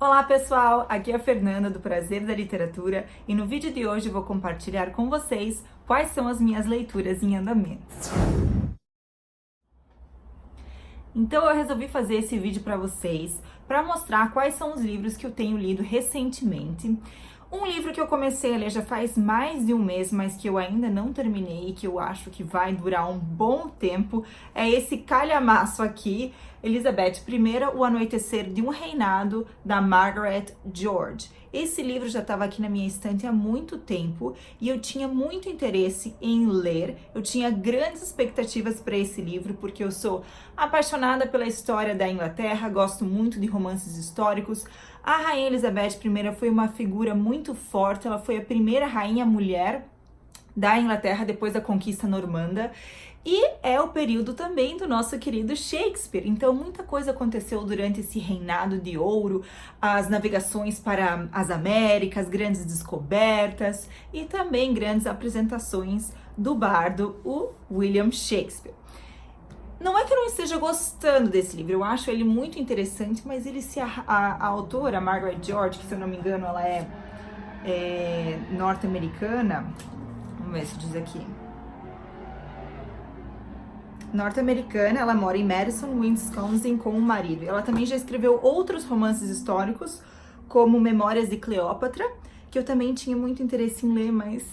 Olá pessoal, aqui é a Fernanda do Prazer da Literatura e no vídeo de hoje eu vou compartilhar com vocês quais são as minhas leituras em andamento. Então eu resolvi fazer esse vídeo para vocês para mostrar quais são os livros que eu tenho lido recentemente. Um livro que eu comecei a ler já faz mais de um mês, mas que eu ainda não terminei e que eu acho que vai durar um bom tempo, é esse calhamaço aqui, Elizabeth I, O Anoitecer de um Reinado, da Margaret George. Esse livro já estava aqui na minha estante há muito tempo e eu tinha muito interesse em ler. Eu tinha grandes expectativas para esse livro, porque eu sou apaixonada pela história da Inglaterra, gosto muito de romances históricos. A Rainha Elizabeth I foi uma figura muito forte, ela foi a primeira rainha mulher da Inglaterra depois da conquista normanda. E é o período também do nosso querido Shakespeare. Então, muita coisa aconteceu durante esse reinado de ouro, as navegações para as Américas, grandes descobertas e também grandes apresentações do bardo, o William Shakespeare. Não é que eu não esteja gostando desse livro, eu acho ele muito interessante, mas a autora, Margaret George, que se eu não me engano ela é norte-americana, vamos ver se diz aqui. Norte-americana, ela mora em Madison, Wisconsin, com o marido. Ela também já escreveu outros romances históricos, como Memórias de Cleópatra, que eu também tinha muito interesse em ler, mas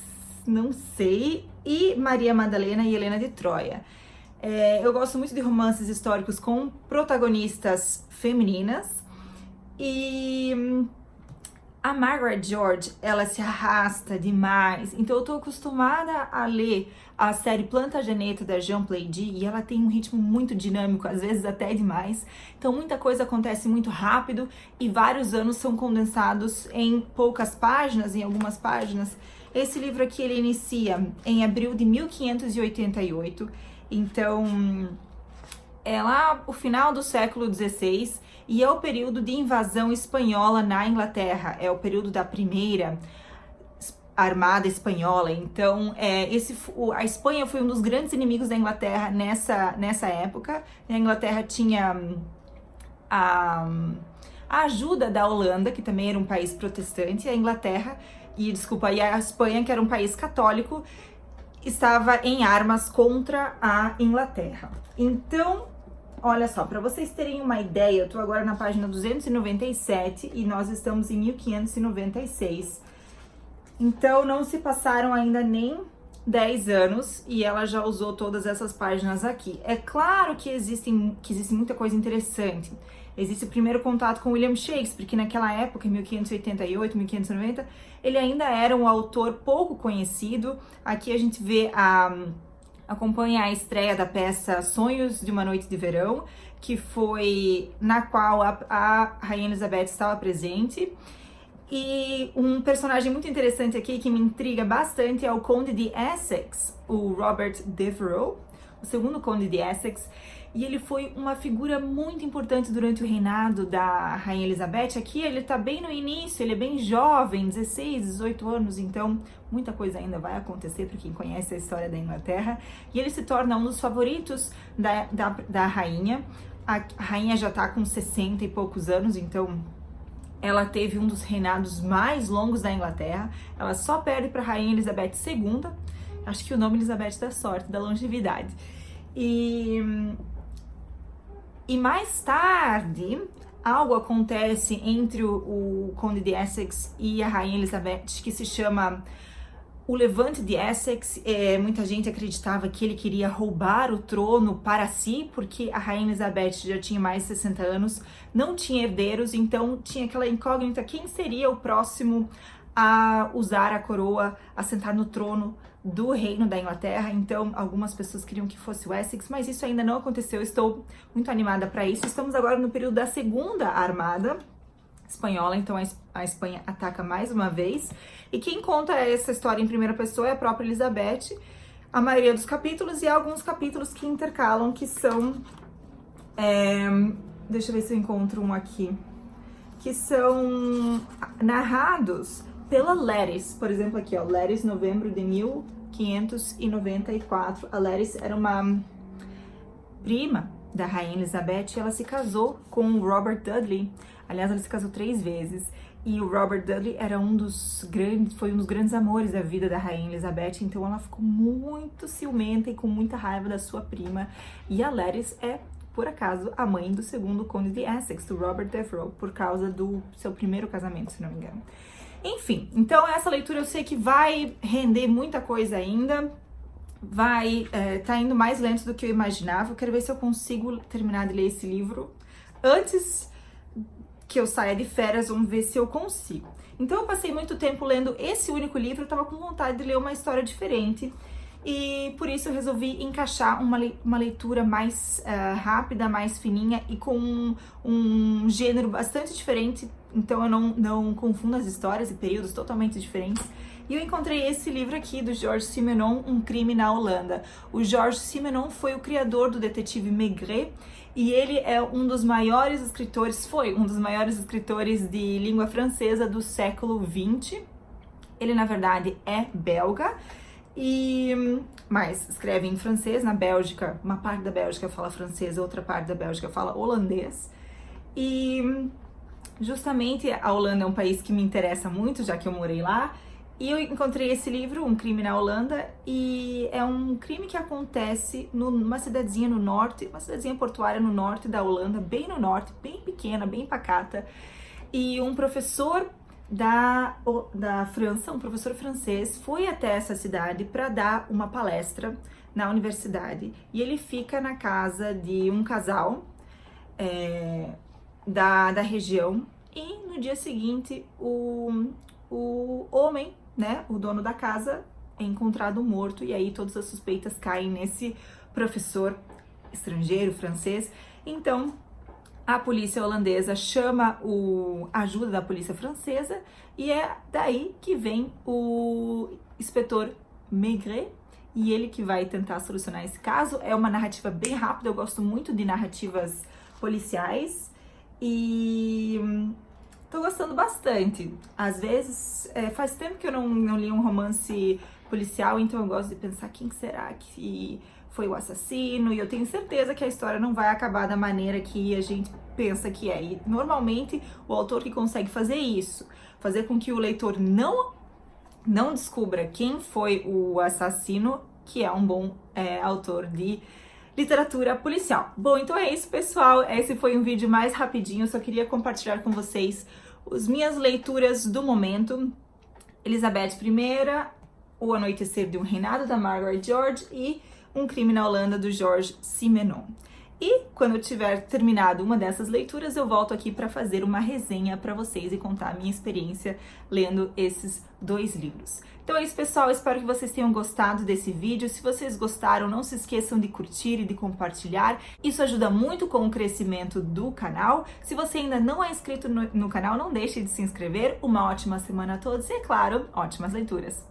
não sei, e Maria Madalena e Helena de Troia. Eu gosto muito de romances históricos com protagonistas femininas, e a Margaret George, ela se arrasta demais, então eu tô acostumada a ler a série Plantagenet da Jean Plaidy e ela tem um ritmo muito dinâmico, às vezes até demais, então muita coisa acontece muito rápido e vários anos são condensados em poucas páginas, em algumas páginas. Esse livro aqui ele inicia em abril de 1588, então é lá o final do século XVI e é o período de invasão espanhola na Inglaterra, é o período da primeira armada espanhola. Então, a Espanha foi um dos grandes inimigos da Inglaterra nessa época. A Inglaterra tinha a ajuda da Holanda, que também era um país protestante, e a Espanha, que era um país católico, estava em armas contra a Inglaterra. Então, olha só, para vocês terem uma ideia, eu tô agora na página 297 e nós estamos em 1596. Então, não se passaram ainda nem 10 anos e ela já usou todas essas páginas aqui. É claro que existe muita coisa interessante. Existe o primeiro contato com William Shakespeare, que naquela época, em 1588, 1590, ele ainda era um autor pouco conhecido. Aqui a gente vê acompanha a estreia da peça Sonhos de uma Noite de Verão, que foi na qual a Rainha Elizabeth estava presente. E um personagem muito interessante aqui que me intriga bastante é o Conde de Essex, o Robert Devereux, o segundo Conde de Essex, e ele foi uma figura muito importante durante o reinado da Rainha Elizabeth. Aqui ele tá bem no início, ele é bem jovem, 16, 18 anos, então muita coisa ainda vai acontecer para quem conhece a história da Inglaterra, e ele se torna um dos favoritos da rainha. A rainha já tá com 60 e poucos anos, então ela teve um dos reinados mais longos da Inglaterra. Ela só perde para a Rainha Elizabeth II. Acho que o nome Elizabeth dá sorte, da longevidade. E mais tarde, algo acontece entre o Conde de Essex e a Rainha Elizabeth que se chama o Levante de Essex. Muita gente acreditava que ele queria roubar o trono para si, porque a Rainha Elizabeth já tinha mais de 60 anos, não tinha herdeiros, então tinha aquela incógnita, quem seria o próximo a usar a coroa, a sentar no trono do reino da Inglaterra. Então algumas pessoas queriam que fosse o Essex, mas isso ainda não aconteceu. Estou muito animada para isso. Estamos agora no período da Segunda Armada Espanhola, então a Espanha ataca mais uma vez, e quem conta essa história em primeira pessoa é a própria Elizabeth, a maioria dos capítulos, e há alguns capítulos que intercalam, que são, deixa eu ver se eu encontro um aqui, que são narrados pela Lettice. Por exemplo aqui, ó, Lettice, novembro de 1594, a Lettice era uma prima da Rainha Elizabeth, ela se casou com Robert Dudley. Aliás, ela se casou 3 vezes. E o Robert Dudley era foi um dos grandes amores da vida da Rainha Elizabeth, então ela ficou muito ciumenta e com muita raiva da sua prima. E a Lettice é, por acaso, a mãe do segundo Conde de Essex, do Robert Devereux, por causa do seu primeiro casamento, se não me engano. Enfim, então essa leitura eu sei que vai render muita coisa ainda, tá indo mais lento do que eu imaginava. Eu quero ver se eu consigo terminar de ler esse livro antes que eu saia de férias, vamos ver se eu consigo. Então eu passei muito tempo lendo esse único livro, eu tava com vontade de ler uma história diferente e por isso eu resolvi encaixar uma leitura mais rápida, mais fininha e com um gênero bastante diferente, então eu não confundo as histórias e períodos totalmente diferentes. E eu encontrei esse livro aqui do Georges Simenon, Um Crime na Holanda. O Georges Simenon foi o criador do detetive Maigret e ele é um dos maiores escritores, foi um dos maiores escritores de língua francesa do século XX. Ele, na verdade, é belga, mas escreve em francês. Na Bélgica, uma parte da Bélgica fala francês, outra parte da Bélgica fala holandês. E justamente a Holanda é um país que me interessa muito, já que eu morei lá. E eu encontrei esse livro, Um Crime na Holanda, e é um crime que acontece numa cidadezinha no norte, uma cidadezinha portuária no norte da Holanda, bem no norte, bem pequena, bem pacata. E um professor da França, um professor francês, foi até essa cidade para dar uma palestra na universidade. E ele fica na casa de um casal da região, e no dia seguinte o homem, né, o dono da casa, é encontrado morto, e aí todas as suspeitas caem nesse professor estrangeiro, francês. Então a polícia holandesa chama a ajuda da polícia francesa, e é daí que vem o inspetor Maigret, e ele que vai tentar solucionar esse caso. É uma narrativa bem rápida, eu gosto muito de narrativas policiais, e tô gostando bastante. Às vezes, faz tempo que eu não li um romance policial, então eu gosto de pensar quem será que foi o assassino, e eu tenho certeza que a história não vai acabar da maneira que a gente pensa que é. E normalmente o autor que consegue fazer isso, fazer com que o leitor não descubra quem foi o assassino, que é um bom autor de literatura policial. Bom, então é isso, pessoal. Esse foi um vídeo mais rapidinho. Eu só queria compartilhar com vocês as minhas leituras do momento. Elizabeth I, O Anoitecer de um Reinado, da Margaret George, e Um Crime na Holanda, do Georges Simenon. E quando eu tiver terminado uma dessas leituras, eu volto aqui para fazer uma resenha para vocês e contar a minha experiência lendo esses 2 livros. Então é isso, pessoal. Espero que vocês tenham gostado desse vídeo. Se vocês gostaram, não se esqueçam de curtir e de compartilhar. Isso ajuda muito com o crescimento do canal. Se você ainda não é inscrito no canal, não deixe de se inscrever. Uma ótima semana a todos e, é claro, ótimas leituras!